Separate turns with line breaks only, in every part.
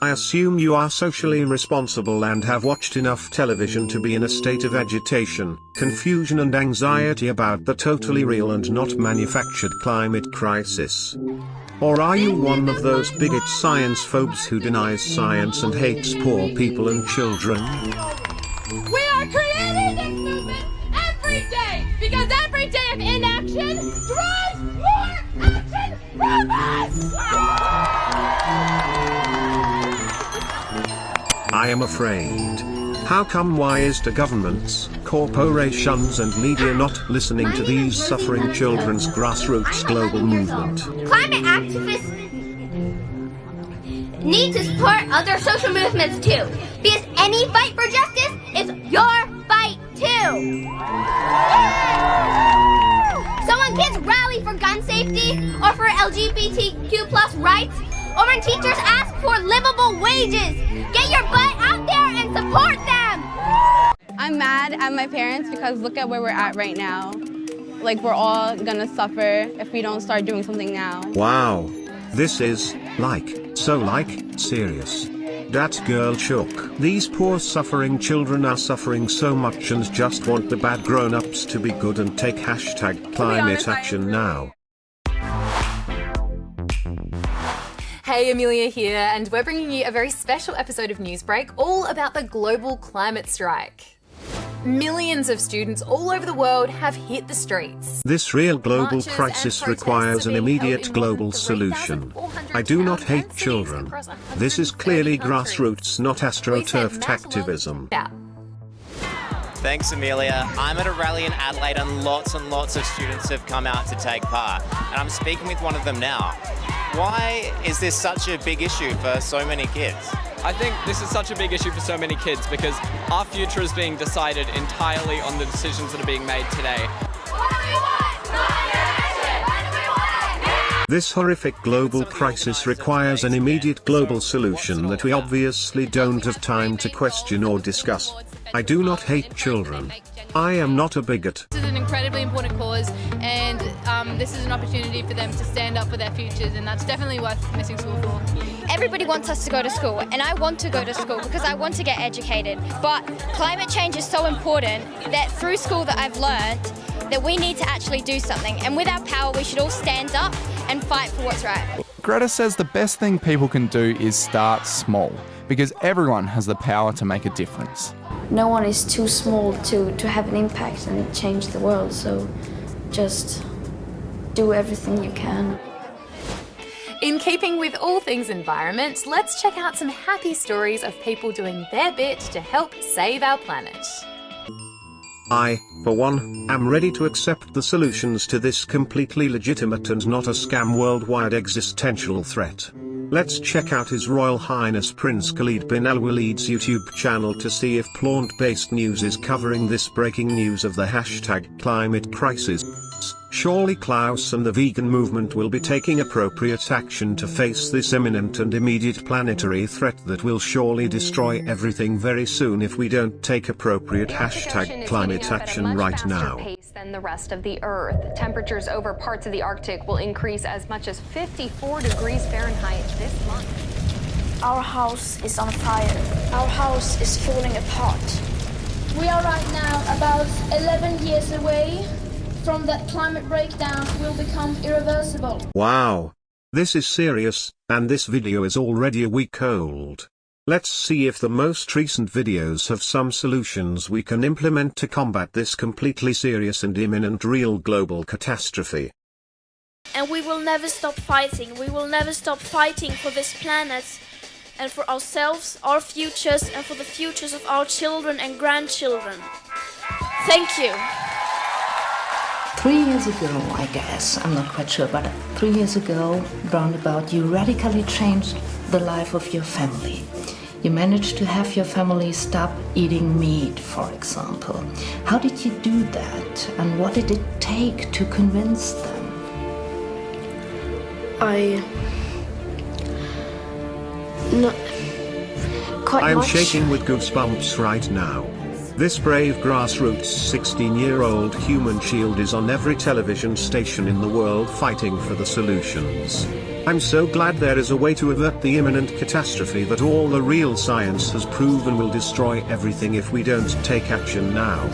I assume you are socially responsible and have watched enough television to be in a state of agitation, confusion and anxiety about the totally real and not manufactured climate crisis. Or are you one of those bigot science phobes who denies science and hates poor people and children?
We are creating this movement every day, because every day of inaction drives more action from us!
I am afraid. How come wise governments, corporations and media not listening to these suffering children's grassroots global movement?
Climate activists need to support other social movements too, because any fight for justice is your fight too. So when kids rally for gun safety, or for LGBTQ plus rights, or when teachers ask for livable wages, get your butt out there and support them!
I'm mad at my parents because look at where we're at right now. Like, we're all gonna suffer if we don't start doing something now.
Wow. This is, serious. That girl shook. These poor suffering children are suffering so much and just want the bad grown-ups to be good and take #climate action now.
Hey, Amelia here, and we're bringing you a very special episode of Newsbreak all about the global climate strike. Millions of students all over the world have hit the streets.
This real global crisis requires an immediate global solution. I do not hate children. This is clearly grassroots, not astroturfed activism.
Thanks, Amelia. I'm at a rally in Adelaide and lots of students have come out to take part. And I'm speaking with one of them now. Why is this such a big issue for so many kids?
I think this is such a big issue for so many kids because our future is being decided entirely on the decisions that are being made today.
This horrific global crisis requires an immediate global solution that we obviously don't have time to question or discuss. I do not hate children. I am not a bigot.
This is an incredibly important cause, and this is an opportunity for them to stand up for their futures, and that's definitely worth missing school for.
Everybody wants us to go to school, and I want to go to school because I want to get educated. But climate change is so important that through school that I've learned that we need to actually do something. And with our power, we should all stand up and fight for what's right.
Greta says the best thing people can do is start small, because everyone has the power to make a difference.
No one is too small to have an impact and change the world, so just do everything you can.
In keeping with all things environment, let's check out some happy stories of people doing their bit to help save our planet.
I, for one, am ready to accept the solutions to this completely legitimate and not a scam worldwide existential threat. Let's check out His Royal Highness Prince Khalid bin Al-Walid's YouTube channel to see if plant-based news is covering this breaking news of the #climate crisis. Surely Klaus and the vegan movement will be taking appropriate action to face this imminent and immediate planetary threat that will surely destroy everything very soon if we don't take appropriate #climate action right now.
Than the rest of the Earth. Temperatures over parts of the Arctic will increase as much as 54 degrees Fahrenheit this month.
Our house is on fire. Our house is falling apart.
We are right now about 11 years away from that climate breakdown will become irreversible.
Wow. This is serious, and this video is already a week old. Let's see if the most recent videos have some solutions we can implement to combat this completely serious and imminent real global catastrophe.
And we will never stop fighting. We will never stop fighting for this planet and for ourselves, our futures, and for the futures of our children and grandchildren. Thank you.
3 years ago, I guess, I'm not quite sure, but 3 years ago, roundabout, you radically changed the life of your family. You managed to have your family stop eating meat, for example. How did you do that, and what did it take to convince them?
I am shaking with goosebumps right now. This brave grassroots 16-year-old human shield is on every television station in the world fighting for the solutions. I'm so glad there is a way to avert the imminent catastrophe that all the real science has proven will destroy everything if we don't take action now.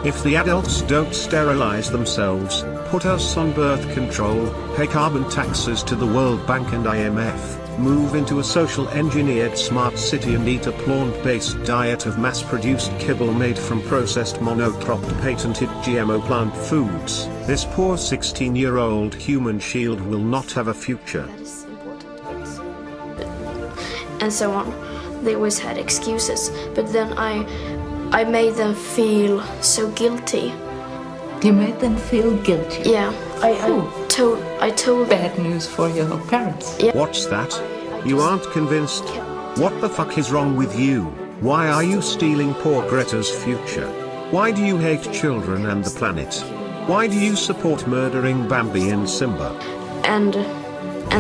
If the adults don't sterilize themselves, put us on birth control, pay carbon taxes to the World Bank and IMF, move into a social engineered smart city and eat a plant-based diet of mass-produced kibble made from processed monocropped patented GMO plant foods, this poor 16-year-old human shield will not have a future.
And so on. They always had excuses, but then I made them feel so guilty.
You made them feel guilty?
Yeah, I told
Bad news for your parents.
Yeah.
What's that? You aren't convinced? What the fuck is wrong with you? Why are you stealing poor Greta's future? Why do you hate children and the planet? Why do you support murdering Bambi and Simba?
And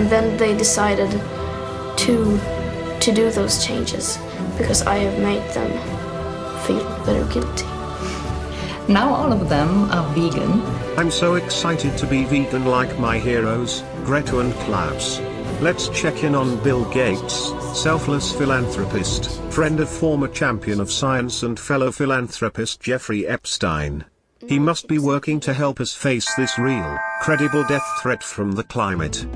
then they decided to do those changes because I have made them feel very guilty.
Now all of them are vegan.
I'm so excited to be vegan like my heroes, Greta and Klaus. Let's check in on Bill Gates, selfless philanthropist, friend of former champion of science and fellow philanthropist Jeffrey Epstein. He must be working to help us face this real, credible death threat from the climate.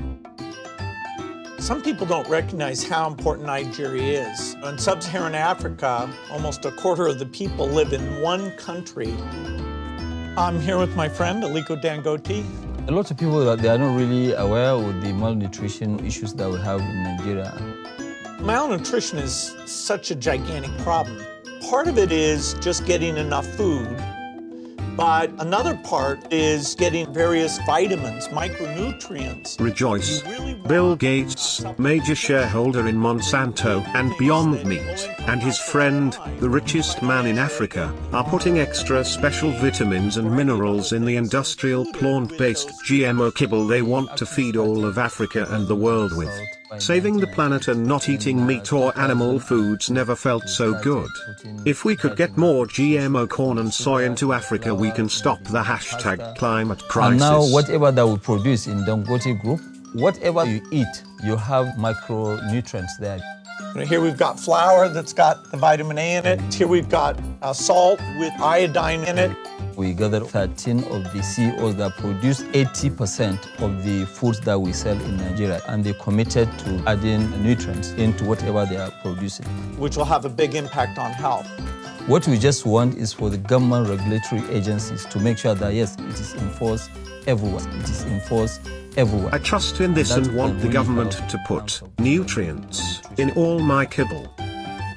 Some people don't recognize how important Nigeria is. In sub-Saharan Africa, almost a quarter of the people live in one country. I'm here with my friend, Aliko Dangote.
A lot of people, they are not really aware of the malnutrition issues that we have in Nigeria.
Malnutrition is such a gigantic problem. Part of it is just getting enough food, but another part is getting various vitamins, micronutrients.
Rejoice. Bill Gates, major shareholder in Monsanto and Beyond Meat, and his friend, the richest man in Africa, are putting extra special vitamins and minerals in the industrial plant-based GMO kibble they want to feed all of Africa and the world with. Saving the planet and not eating meat or animal foods never felt so good. If we could get more GMO corn and soy into Africa, we can stop the hashtag climate crisis.
And now whatever that we produce in Dangote Group, whatever you eat, you have micronutrients there.
Here we've got flour that's got the vitamin A in it. Here we've got salt with iodine in it.
We gathered 13 of the CEOs that produce 80% of the foods that we sell in Nigeria, and they committed to adding nutrients into whatever they are producing,
which will have a big impact on health.
What we just want is for the government regulatory agencies to make sure that, yes, it is enforced everywhere. It is enforced everywhere.
I trust in this and want the government to put nutrients in all my kibble.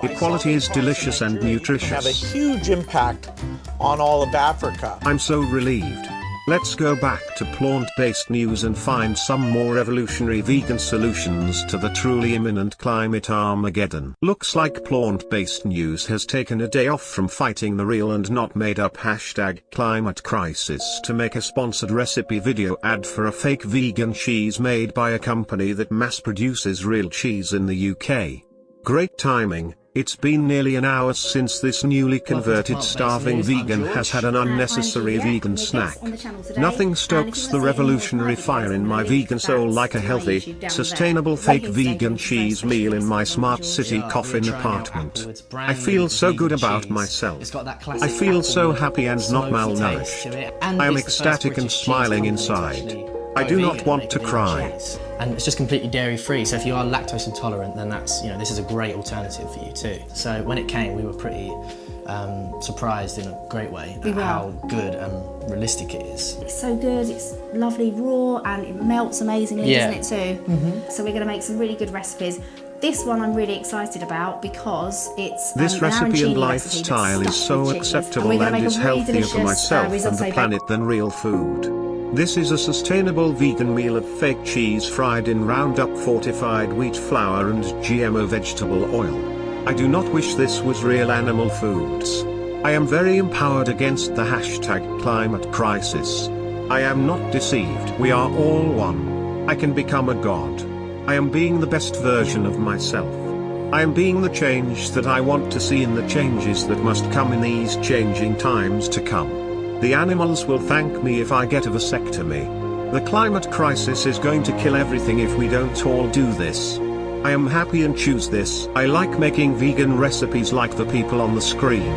Equality is delicious and nutritious.
Have a huge impact on all of Africa.
I'm so relieved. Let's go back to plant-based news and find some more revolutionary vegan solutions to the truly imminent climate Armageddon. Looks like plant-based news has taken a day off from fighting the real and not made up hashtag climate crisis to make a sponsored recipe video ad for a fake vegan cheese made by a company that mass produces real cheese in the UK. Great timing. It's been nearly an hour since this newly converted starving vegan has had an unnecessary vegan snack. Nothing stokes the revolutionary fire in my vegan soul like a healthy, sustainable fake vegan cheese meal in my smart city coffin apartment. I feel so good about myself. I feel so happy and not malnourished. I am ecstatic and smiling inside. I do not want to cry.
And it's just completely dairy free, so if you are lactose intolerant, then that's, this is a great alternative for you too. So when it came, we were pretty surprised in a great way at how good and realistic it is.
It's so good, it's lovely raw and it melts amazingly, doesn't it too? Mm-hmm. So we're going to make some really good recipes. This one I'm really excited about because it's
this recipe and lifestyle is so acceptable and is healthier for myself and the planet than real food. This is a sustainable vegan meal of fake cheese fried in Roundup fortified wheat flour and GMO vegetable oil. I do not wish this was real animal foods. I am very empowered against the hashtag climate crisis. I am not deceived. We are all one. I can become a god. I am being the best version of myself. I am being the change that I want to see in the changes that must come in these changing times to come. The animals will thank me if I get a vasectomy. The climate crisis is going to kill everything if we don't all do this. I am happy and choose this. I like making vegan recipes like the people on the screen.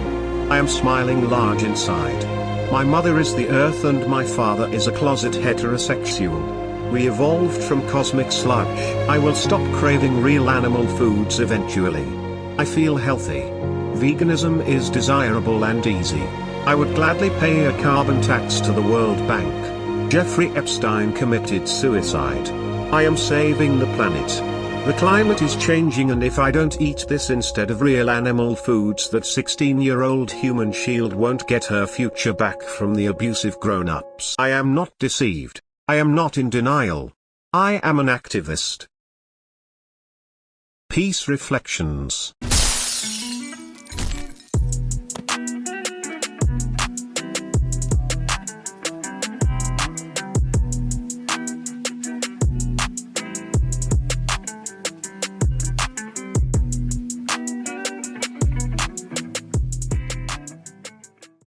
I am smiling large inside. My mother is the earth and my father is a closet heterosexual. We evolved from cosmic sludge. I will stop craving real animal foods eventually. I feel healthy. Veganism is desirable and easy. I would gladly pay a carbon tax to the World Bank. Jeffrey Epstein committed suicide. I am saving the planet. The climate is changing, and if I don't eat this instead of real animal foods, that 16-year-old human shield won't get her future back from the abusive grown-ups. I am not deceived. I am not in denial. I am an activist. Peace Reflections.